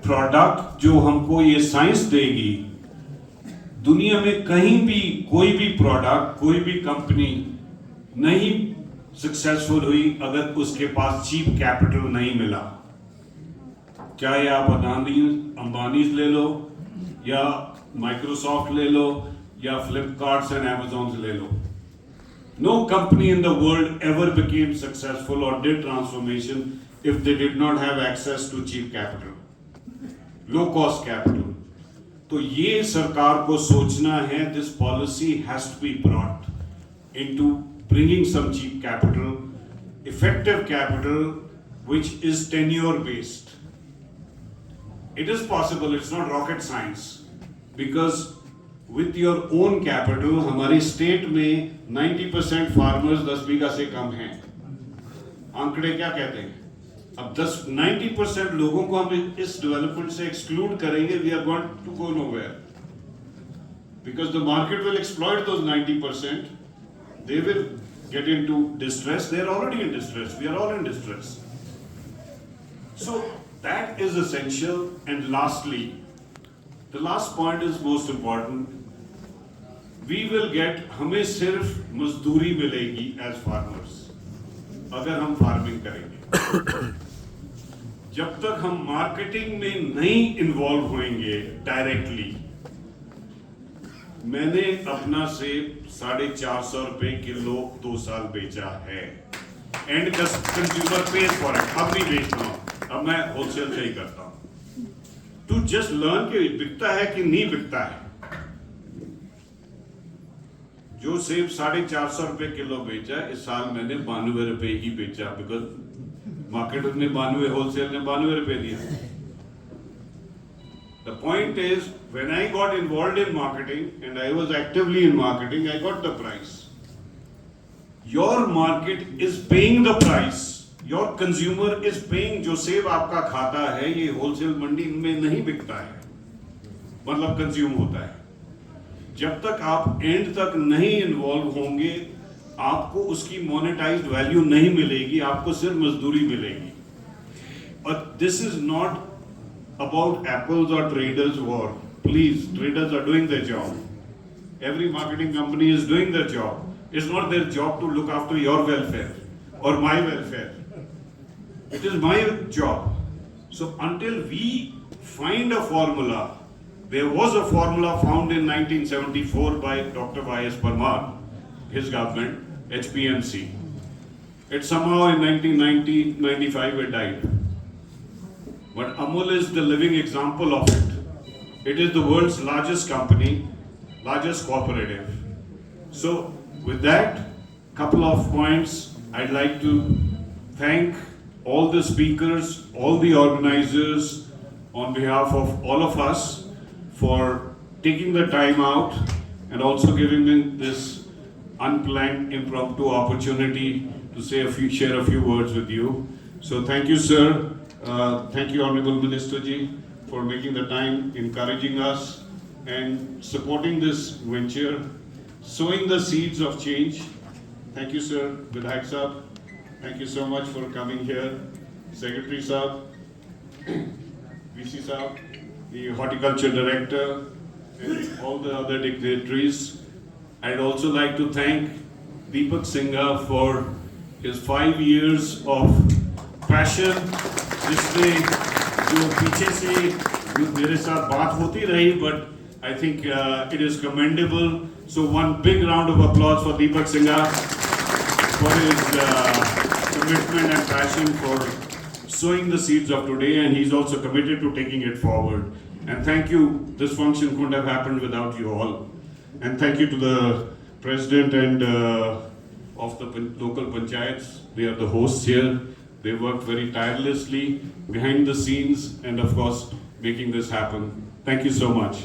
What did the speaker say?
Product जो हमको ये साइंस देगी, दुनिया में कहीं भी कोई भी प्रोडक्ट, कोई भी कंपनी नहीं सक्सेसफुल हुई अगर उसके पास चीप कैपिटल नहीं मिला। चाहे आप अंबानी ले लो, या माइक्रोसॉफ्ट ले लो, या फ्लिपकार्ट्स एंड Amazons ले लो। No company in the world ever became successful or did transformation if they did not have access to cheap capital, low cost capital. तो ये सरकार को सोचना है, this policy has to be brought into bringing some cheap capital, effective capital, which is tenure based. It is possible, it's not rocket science, because with your own capital, हमारी state में 90% farmers 10 बीघा से कम हैं। आंकड़े क्या कहते हैं? अब 90% लोगों को हम इस डेवलपमेंट से एक्सक्लूड करेंगे, we are going to go nowhere, because the market will exploit those 90%. They will get into distress. They are already in distress. We are all in distress. So that is essential. And lastly, the last point is most important. We will get, हमें सिर्फ मजदूरी मिलेगी as farmers अगर हम farming करेंगे। जब तक हम मार्केटिंग में नहीं इन्वॉल्व होंगे डायरेक्टली। मैंने अपना सेब 450 रुपए किलो 2 साल बेचा है, एंड कंज्यूमर पे फॉर इट। अब नहीं बेचता हूं, अब मैं होलसेल से ही करता हूं, टू जस्ट लर्न कि बिकता है कि नहीं बिकता है। जो सेब 450 रुपए किलो बेचा, इस साल मैंने 92 रुपए ही बेचा, बिकॉज मार्केट ने 92, होलसेल ने 92 रुपए दिया। The point is, when I got involved in marketing and I was actively in marketing, I got the price. Your market is paying the price. Your consumer is paying. जो सेब आपका खाता है, ये होलसेल मंडी में नहीं बिकता है, मतलब कंज्यूम होता है। जब तक आप एंड तक नहीं इन्वॉल्व होंगे, आपको उसकी मोनेटाइज्ड वैल्यू नहीं मिलेगी, आपको सिर्फ मजदूरी मिलेगी। और this is not about apples or traders war. Please, traders are doing their job. Every marketing company is doing their job. It's not their job to look after your welfare or my welfare. It is my job. So until we find a formula, there was a formula found in 1974 by Dr. Y.S. Parmar, his government, HPMC. It somehow in 1995 it died. But Amul is the living example of it. It is the world's largest company, largest cooperative. So with that, couple of points, I'd like to thank all the speakers, all the organizers on behalf of all of us for taking the time out and also giving me this unplanned impromptu opportunity to share a few words with you. So thank you, sir. Thank you, Honorable Minister Ji, for making the time, encouraging us and supporting this venture, sowing the seeds of change. Thank you, sir. Vidhayak Saab, thank you so much for coming here. Secretary Saab, VC Saab, the Horticulture Director, and all the other dignitaries. I'd also like to thank Deepak Singha for his 5 years of passion, जिसने जो पीछे से मेरे साथ बात होती रही, but I think it is commendable. So one big round of applause for Deepak Singha for his commitment and passion for sowing the seeds of today, and he's also committed to taking it forward. And thank you. This function couldn't have happened without you all. And thank you to the president and of the local panchayats. They are the hosts here. They worked very tirelessly behind the scenes and of course making this happen. Thank you so much.